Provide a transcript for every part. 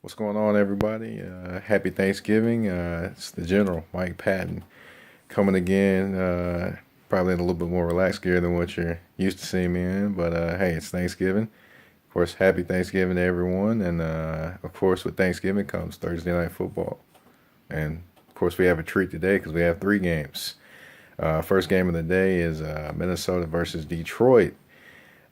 What's going on, everybody? Happy Thanksgiving. It's the General, Mike Patton, coming again, probably in a little bit more relaxed gear than what you're used to seeing me in. But hey, it's Thanksgiving. Of course, happy Thanksgiving to everyone. And of course, with Thanksgiving comes Thursday night football. And of course, we have a treat today because we have three games. First game of the day is Minnesota versus Detroit.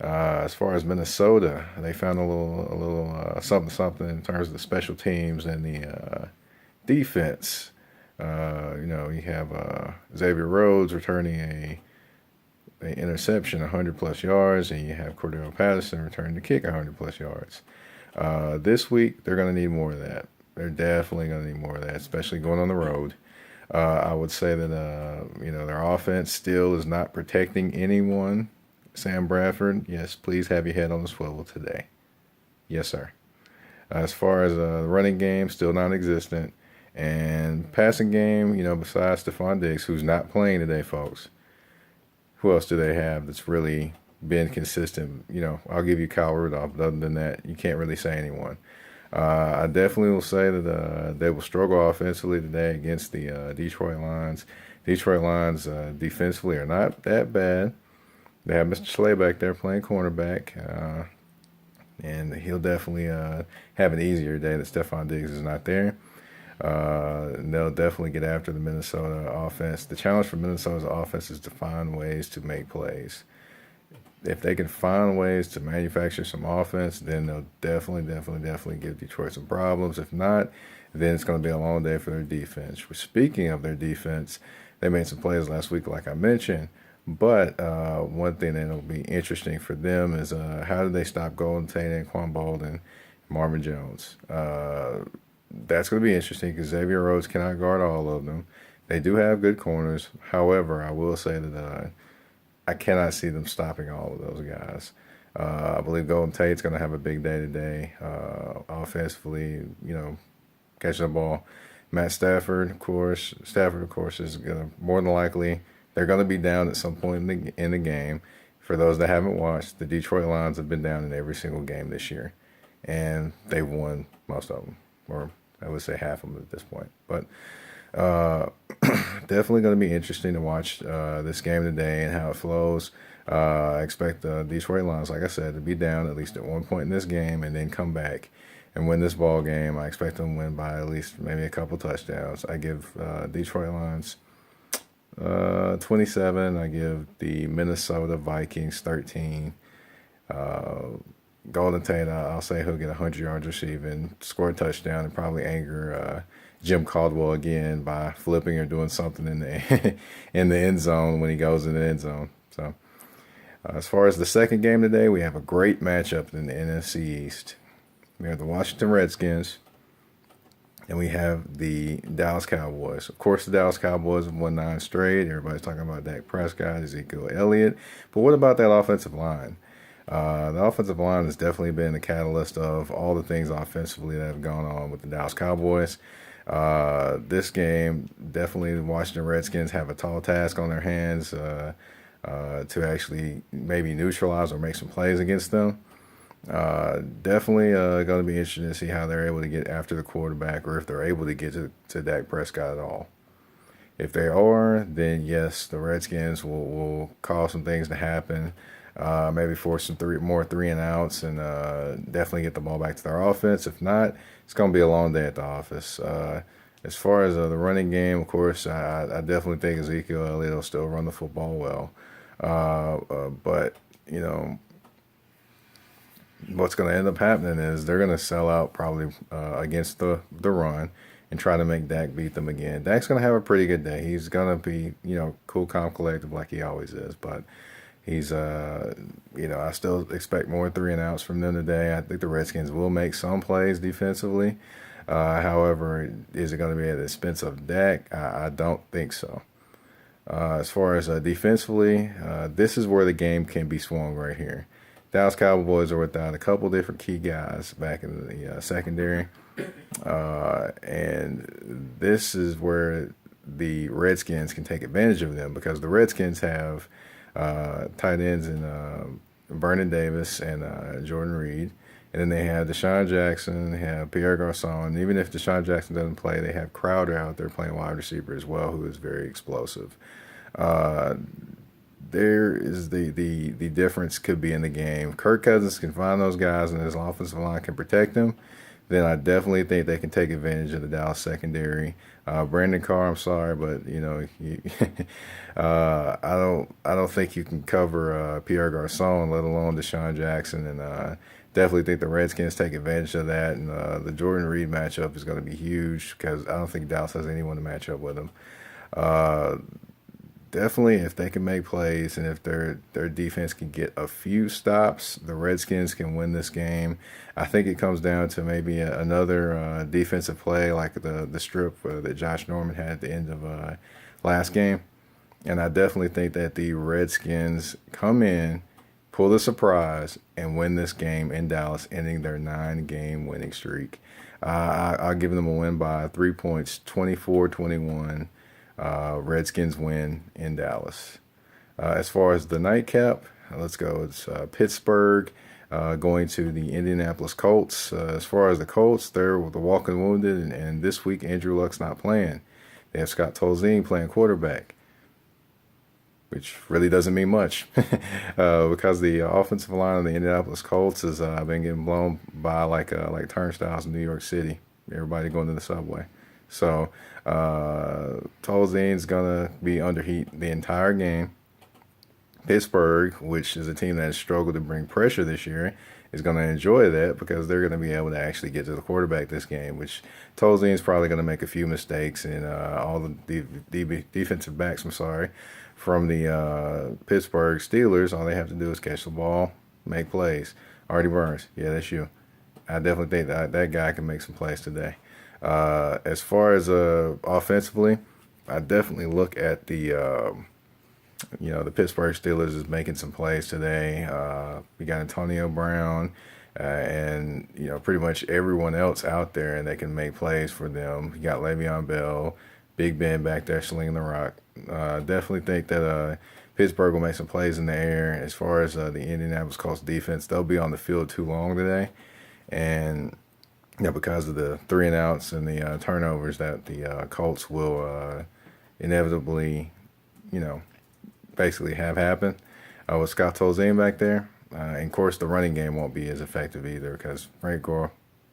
As far as Minnesota, they found a little something something in terms of the special teams and the defense. You have Xavier Rhodes returning a interception, 100 plus yards, and you have Cordero Patterson returning the kick, 100 plus yards. This week, they're going to need more of that. They're definitely going to need more of that, especially going on the road. I would say that their offense still is not protecting anyone. Sam Bradford, yes, please have your head on the swivel today. Yes, sir. As far as the running game, still non-existent, and passing game, besides Stephon Diggs, who's not playing today, folks. Who else do they have that's really been consistent? I'll give you Kyle Rudolph, but other than that, you can't really say anyone. I definitely will say that they will struggle offensively today against the Detroit Lions. Detroit Lions defensively are not that bad. They have Mr. Slay back there playing cornerback, and he'll definitely have an easier day that Stephon Diggs is not there. And they'll definitely get after the Minnesota offense. The challenge for Minnesota's offense is to find ways to make plays. If they can find ways to manufacture some offense, then they'll definitely give Detroit some problems. If not, then it's going to be a long day for their defense. Speaking of their defense, they made some plays last week, like I mentioned. But one thing that'll be interesting for them is how do they stop Golden Tate and Quan Baldwin, Marvin Jones? That's going to be interesting because Xavier Rhodes cannot guard all of them. They do have good corners. However, I will say that I cannot see them stopping all of those guys. I believe Golden Tate's going to have a big day today, offensively, catching the ball. Matt Stafford, of course. Stafford, of course, is going to more than likely they're going to be down at some point in the game. For those that haven't watched, the Detroit Lions have been down in every single game this year, and they've won most of them, or I would say half of them at this point. But definitely going to be interesting to watch this game today and how it flows. I expect the Detroit Lions, like I said, to be down at least at one point in this game and then come back and win this ball game. I expect them to win by at least maybe a couple touchdowns. I give Detroit Lions 27. I give the Minnesota Vikings 13. Golden Tate, I'll say he'll get 100 yards receiving, score a touchdown, and probably anger Jim Caldwell again by flipping or doing something in the in the end zone when he goes in the end zone. So, as far as the second game today, we have a great matchup in the NFC East. We have the Washington Redskins, and we have the Dallas Cowboys. Of course, the Dallas Cowboys have won 9 straight. Everybody's talking about Dak Prescott, Ezekiel Elliott. But what about that offensive line? The offensive line has definitely been the catalyst of all the things offensively that have gone on with the Dallas Cowboys. This game, definitely the Washington Redskins have a tall task on their hands to actually maybe neutralize or make some plays against them. Definitely going to be interesting to see how they're able to get after the quarterback or if they're able to get to Dak Prescott at all. If they are, then yes, the Redskins will cause some things to happen. Maybe force some more three and outs and definitely get the ball back to their offense. If not, it's going to be a long day at the office. As far as the running game, of course, I definitely think Ezekiel Elliott will still run the football well. But, what's going to end up happening is they're going to sell out probably against the run and try to make Dak beat them again. Dak's going to have a pretty good day. He's going to be, cool, calm, collected like he always is. But he's, I still expect more three and outs from them today. I think the Redskins will make some plays defensively. However, is it going to be at the expense of Dak? I don't think so. As far as defensively, this is where the game can be swung right here. Dallas Cowboys are without a couple different key guys back in the secondary. And this is where the Redskins can take advantage of them because the Redskins have tight ends in Vernon Davis and Jordan Reed. And then they have Deshaun Jackson, they have Pierre Garçon. Even if Deshaun Jackson doesn't play, they have Crowder out there playing wide receiver as well, who is very explosive. Uh, there is the difference could be in the game. Kirk Cousins can find those guys, and his offensive line can protect them. Then I definitely think they can take advantage of the Dallas secondary. Brandon Carr, I'm sorry, but I don't think you can cover Pierre Garçon, let alone Deshaun Jackson, and definitely think the Redskins take advantage of that. And the Jordan Reed matchup is going to be huge because I don't think Dallas has anyone to match up with him. Uh, Definitely, if they can make plays and if their defense can get a few stops, the Redskins can win this game. I think it comes down to maybe another defensive play like the strip that Josh Norman had at the end of last game. And I definitely think that the Redskins come in, pull the surprise, and win this game in Dallas, ending their 9-game winning streak. I'll give them a win by 3 points, 24-21. Redskins win in Dallas. As far as the nightcap, let's go. It's Pittsburgh going to the Indianapolis Colts. As far as the Colts, they're with the walking wounded, and this week Andrew Luck's not playing. They have Scott Tolzien playing quarterback, which really doesn't mean much because the offensive line of the Indianapolis Colts has been getting blown by like turnstiles in New York City. Everybody going to the subway. So Tolzien's going to be under heat the entire game. Pittsburgh, which is a team that has struggled to bring pressure this year, is going to enjoy that because they're going to be able to actually get to the quarterback this game, which Tolzien's probably going to make a few mistakes, and all the defensive backs, from the Pittsburgh Steelers, all they have to do is catch the ball, make plays. Artie Burns, yeah, that's you. I definitely think that guy can make some plays today. As far as offensively, I definitely look at the Pittsburgh Steelers is making some plays today. We got Antonio Brown, and pretty much everyone else out there, and they can make plays for them. You got Le'Veon Bell, Big Ben back there slinging the rock. Definitely think that Pittsburgh will make some plays in the air. As far as the Indianapolis Colts defense, they'll be on the field too long today, and because of the 3-and-outs and the turnovers that the Colts will inevitably, basically have happen with Scott Tolzien back there. And of course, the running game won't be as effective either because Frank Gore,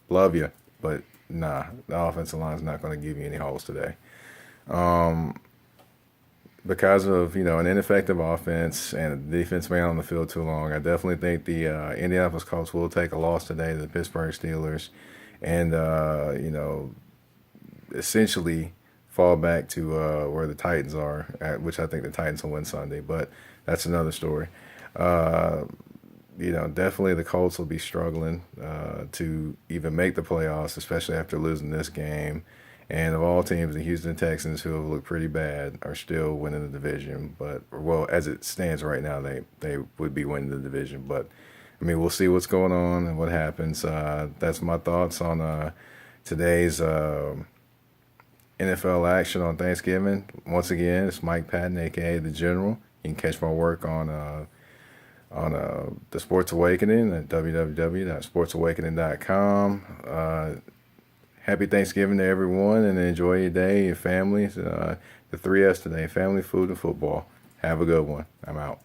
love you, but nah, the offensive line's not going to give you any holes today. Because of an ineffective offense and the defense being on the field too long, I definitely think the Indianapolis Colts will take a loss today to the Pittsburgh Steelers, and essentially fall back to where the Titans are, which I think the Titans will win Sunday, but that's another story. Definitely the Colts will be struggling to even make the playoffs, especially after losing this game. And of all teams, the Houston Texans, who have looked pretty bad, are still winning the division. But, well, as it stands right now, they would be winning the division. But, I mean, we'll see what's going on and what happens. That's my thoughts on today's NFL action on Thanksgiving. Once again, it's Mike Patton, a.k.a. The General. You can catch my work on The Sports Awakening at www.sportsawakening.com. Happy Thanksgiving to everyone, and enjoy your day, your families. The 3 F's today: family, food, and football. Have a good one. I'm out.